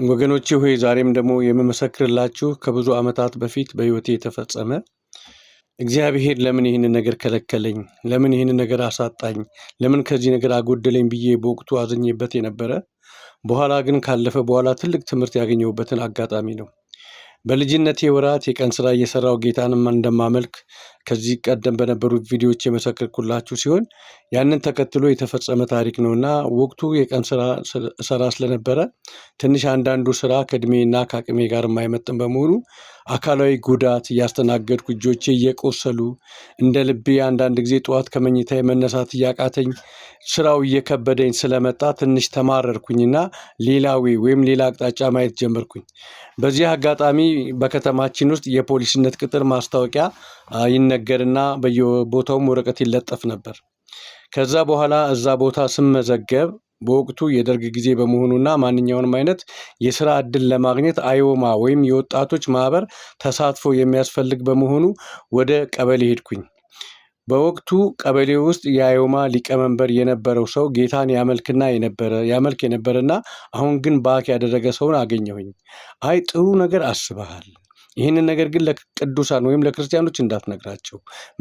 ወገኖቼ ሆይ ዛሬም ደግሞ የምመሰክርላችሁ ከብዙ ዓመታት በፊት በሕይወቴ የተፈጸመ እግዚአብሔር ለምን ይህንን ነገር ከለከለኝ፣ ለምን ይህንን ነገር አሳጣኝ፣ ለምን ከዚህ ነገር አጎደለኝ ብዬ በወቅቱ አዝኜበት የነበረ በኋላ ግን ካለፈ በኋላ ትልቅ ትምህርት ያገኘሁበትን አጋጣሚ ነው። በልጅነቴ ወራት የቀን ስራ እየሰራው ጌታንም እንደማመልክ ከዚህ ቀደም በነበሩት ቪዲዮዎች የመሰከርኩላችሁ ሲሆን ያንን ተከትሎ የተፈጸመ ታሪክ ነውና ወቅቱ የቀን ስራ ስለነበረ ትንሽ አንዳንዱ ስራ ከእድሜና ከአቅሜ ጋር የማይመጥን በመሆኑ አካላዊ ጉዳት እያስተናገድኩ እጆቼ እየቆሰሉ እንደ ልቤ አንዳንድ ጊዜ ጠዋት ከመኝታዬ መነሳት እያቃተኝ ስራው እየከበደኝ ስለመጣ ትንሽ ተማረርኩኝና ሌላ አቅጣጫ ማየት ጀመርኩኝ። በዚህ አጋጣሚ በከተማችን ውስጥ የፖሊስነት ቅጥር ማስታወቂያ ይነገርና በየቦታውም ወረቀት ይለጠፍ ነበር። ከዛ በኋላ እዛ ቦታ ስመዘገብ በወቅቱ የደርግ ጊዜ በመሆኑና ማንኛውንም አይነት የስራ እድል ለማግኘት አዮማ ወይም የወጣቶች ማህበር ተሳትፎ የሚያስፈልግ በመሆኑ ወደ ቀበሌ ሄድኩኝ። በወቅቱ ቀበሌ ውስጥ የአዮማ ሊቀመንበር የነበረው ሰው ጌታን ያመልክ የነበረና አሁን ግን ባክ ያደረገ ሰውን አገኘሁኝ። አይ ጥሩ ነገር አስበሃል፣ ይህንን ነገር ግን ለቅዱሳን ወይም ለክርስቲያኖች እንዳትነግራቸው፣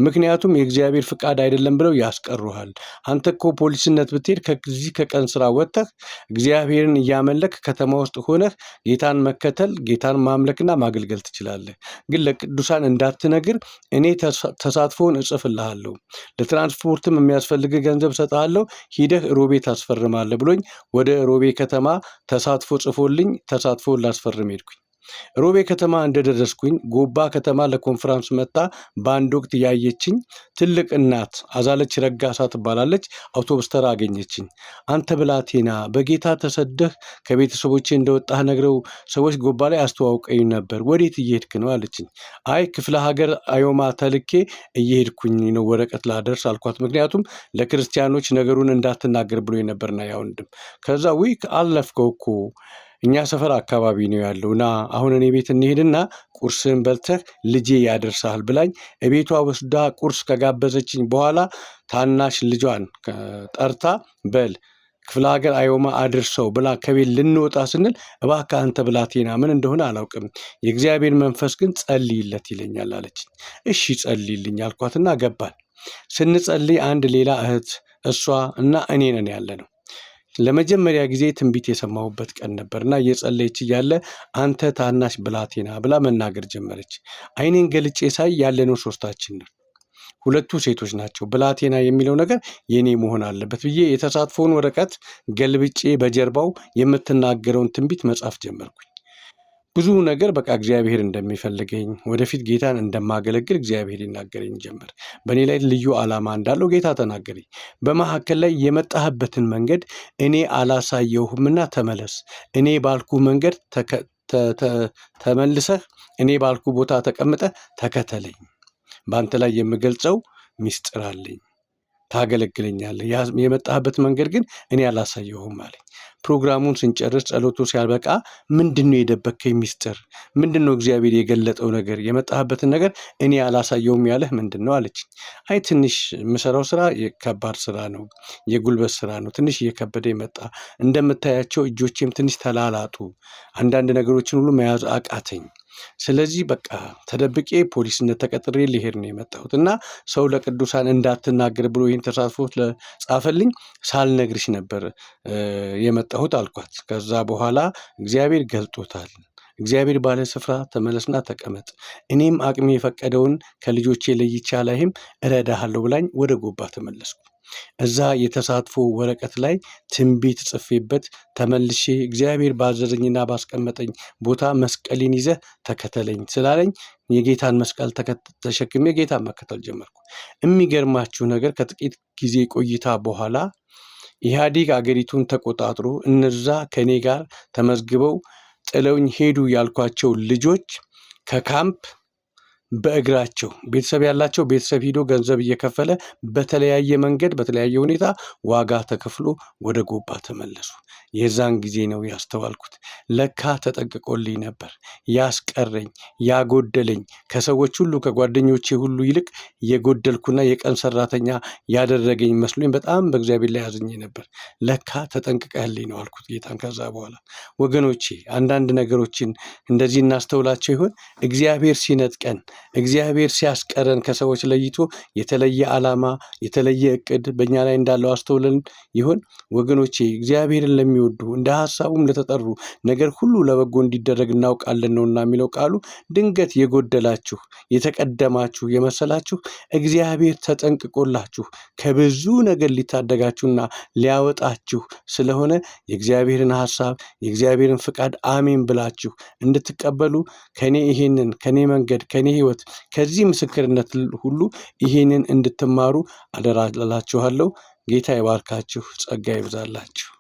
ምክንያቱም የእግዚአብሔር ፍቃድ አይደለም ብለው ያስቀሩሃል። አንተ እኮ ፖሊስነት ብትሄድ ከዚህ ከቀን ስራ ወጥተህ እግዚአብሔርን እያመለክ ከተማ ውስጥ ሆነህ ጌታን መከተል፣ ጌታን ማምለክና ማገልገል ትችላለህ። ግን ለቅዱሳን እንዳትነግር፣ እኔ ተሳትፎን እጽፍልሃለሁ፣ ለትራንስፖርትም የሚያስፈልግ ገንዘብ ሰጥሃለሁ፣ ሂደህ ሮቤ ታስፈርማለህ ብሎኝ ወደ ሮቤ ከተማ ተሳትፎ ጽፎልኝ ተሳትፎን ላስፈርም ሄድኩኝ። ሮቤ ከተማ እንደደረስኩኝ ጎባ ከተማ ለኮንፈረንስ መጣ በአንድ ወቅት ያየችኝ ትልቅ እናት አዛለች ረጋሳ ትባላለች። አውቶቡስ ተራ አገኘችኝ። አንተ ብላቴና በጌታ ተሰደህ ከቤተሰቦቼ እንደወጣህ ነግረው ሰዎች ጎባ ላይ አስተዋውቀኝ ነበር፣ ወዴት እየሄድክ ነው አለችኝ። አይ ክፍለ ሀገር አዮማ ተልኬ እየሄድኩኝ ነው ወረቀት ላደርስ አልኳት። ምክንያቱም ለክርስቲያኖች ነገሩን እንዳትናገር ብሎ ነበርና ያ ወንድም። ከዛ አለፍከው እኮ እኛ ሰፈር አካባቢ ነው ያለው ና አሁን እኔ ቤት እንሄድና ቁርስን በልተህ ልጄ ያደርሳል ብላኝ እቤቷ ወስዳ ቁርስ ከጋበዘችኝ በኋላ ታናሽ ልጇን ጠርታ በል ክፍለ ሀገር አዮማ አድርሰው ብላ ከቤት ልንወጣ ስንል እባክህ አንተ ብላቴና ምን እንደሆነ አላውቅም፣ የእግዚአብሔር መንፈስ ግን ጸልይለት ይለኛል አለችኝ። እሺ ጸልይልኝ አልኳትና ገባን። ስንጸልይ አንድ ሌላ እህት እሷ እና እኔ ነን ያለ ነው። ለመጀመሪያ ጊዜ ትንቢት የሰማሁበት ቀን ነበርና እየጸለየች እያለ አንተ ታናሽ ብላቴና ብላ መናገር ጀመረች። አይኔን ገልጬ ሳይ ያለነው ሶስታችን ነው። ሁለቱ ሴቶች ናቸው። ብላቴና የሚለው ነገር የኔ መሆን አለበት ብዬ የተሳትፎውን ወረቀት ገልብጬ በጀርባው የምትናገረውን ትንቢት መጻፍ ጀመርኩኝ። ብዙ ነገር በቃ እግዚአብሔር እንደሚፈልገኝ ወደፊት ጌታን እንደማገለግል እግዚአብሔር ይናገረኝ ጀመር። በእኔ ላይ ልዩ ዓላማ እንዳለው ጌታ ተናገረኝ። በመካከል ላይ የመጣህበትን መንገድ እኔ አላሳየሁምና ተመለስ፣ እኔ ባልኩ መንገድ ተመልሰህ እኔ ባልኩ ቦታ ተቀምጠህ ተከተለኝ። በአንተ ላይ የምገልጸው ሚስጥር አለኝ፣ ታገለግለኛለህ። የመጣህበት መንገድ ግን እኔ አላሳየሁም አለኝ። ፕሮግራሙን ስንጨርስ ጸሎቱ ሲያበቃ ምንድነው የደበከኝ ሚስጥር? ምንድነው እግዚአብሔር የገለጠው ነገር? የመጣህበትን ነገር እኔ አላሳየውም ያለህ ምንድነው አለችኝ። አይ ትንሽ የምሰራው ስራ የከባድ ስራ ነው፣ የጉልበት ስራ ነው። ትንሽ እየከበደ መጣ። እንደምታያቸው እጆቼም ትንሽ ተላላጡ። አንዳንድ ነገሮችን ሁሉ መያዝ አቃተኝ። ስለዚህ በቃ ተደብቄ ፖሊስነት ተቀጥሬ ሊሄድ ነው የመጣሁት እና ሰው ለቅዱሳን እንዳትናገር ብሎ ይህን ተሳትፎ ለጻፈልኝ ሳልነግርሽ ነበር የመጣሁት አልኳት። ከዛ በኋላ እግዚአብሔር ገልጦታል። እግዚአብሔር ባለ ስፍራ ተመለስና ተቀመጥ፣ እኔም አቅሜ የፈቀደውን ከልጆቼ ለይቼ አላይም እረዳሃለሁ ብላኝ ወደ ጎባ ተመለስኩ። እዛ የተሳትፎ ወረቀት ላይ ትንቢት ጽፌበት ተመልሼ እግዚአብሔር ባዘዘኝና ባስቀመጠኝ ቦታ መስቀሌን ይዘህ ተከተለኝ ስላለኝ የጌታን መስቀል ተሸክሜ ጌታን መከተል ጀመርኩ። የሚገርማችሁ ነገር ከጥቂት ጊዜ ቆይታ በኋላ ኢህአዴግ አገሪቱን ተቆጣጥሮ እነዛ ከኔ ጋር ተመዝግበው ጥለውኝ ሄዱ ያልኳቸው ልጆች ከካምፕ በእግራቸው ቤተሰብ ያላቸው ቤተሰብ ሂዶ ገንዘብ እየከፈለ በተለያየ መንገድ በተለያየ ሁኔታ ዋጋ ተከፍሎ ወደ ጎባ ተመለሱ። የዛን ጊዜ ነው ያስተዋልኩት፣ ለካ ተጠንቅቆልኝ ነበር። ያስቀረኝ ያጎደለኝ ከሰዎች ሁሉ ከጓደኞቼ ሁሉ ይልቅ የጎደልኩና የቀን ሰራተኛ ያደረገኝ መስሎኝ በጣም በእግዚአብሔር ላይ አዝኜ ነበር። ለካ ተጠንቅቀህልኝ ነው አልኩት ጌታን። ከዛ በኋላ ወገኖቼ አንዳንድ ነገሮችን እንደዚህ እናስተውላቸው ይሆን? እግዚአብሔር ሲነጥቀን እግዚአብሔር ሲያስቀረን ከሰዎች ለይቶ የተለየ ዓላማ የተለየ እቅድ በእኛ ላይ እንዳለው አስተውለን ይሆን? ወገኖቼ እግዚአብሔርን ለሚወዱ እንደ ሐሳቡም ለተጠሩ ነገር ሁሉ ለበጎ እንዲደረግ እናውቃለን ነውና የሚለው ቃሉ። ድንገት የጎደላችሁ የተቀደማችሁ የመሰላችሁ እግዚአብሔር ተጠንቅቆላችሁ ከብዙ ነገር ሊታደጋችሁና ሊያወጣችሁ ስለሆነ የእግዚአብሔርን ሐሳብ የእግዚአብሔርን ፍቃድ አሜን ብላችሁ እንድትቀበሉ ከኔ መንገድ ከኔ ሕይወት ከዚህ ምስክርነት ሁሉ ይሄንን እንድትማሩ አደራ እላችኋለሁ። ጌታ ይባርካችሁ፣ ጸጋ ይብዛላችሁ።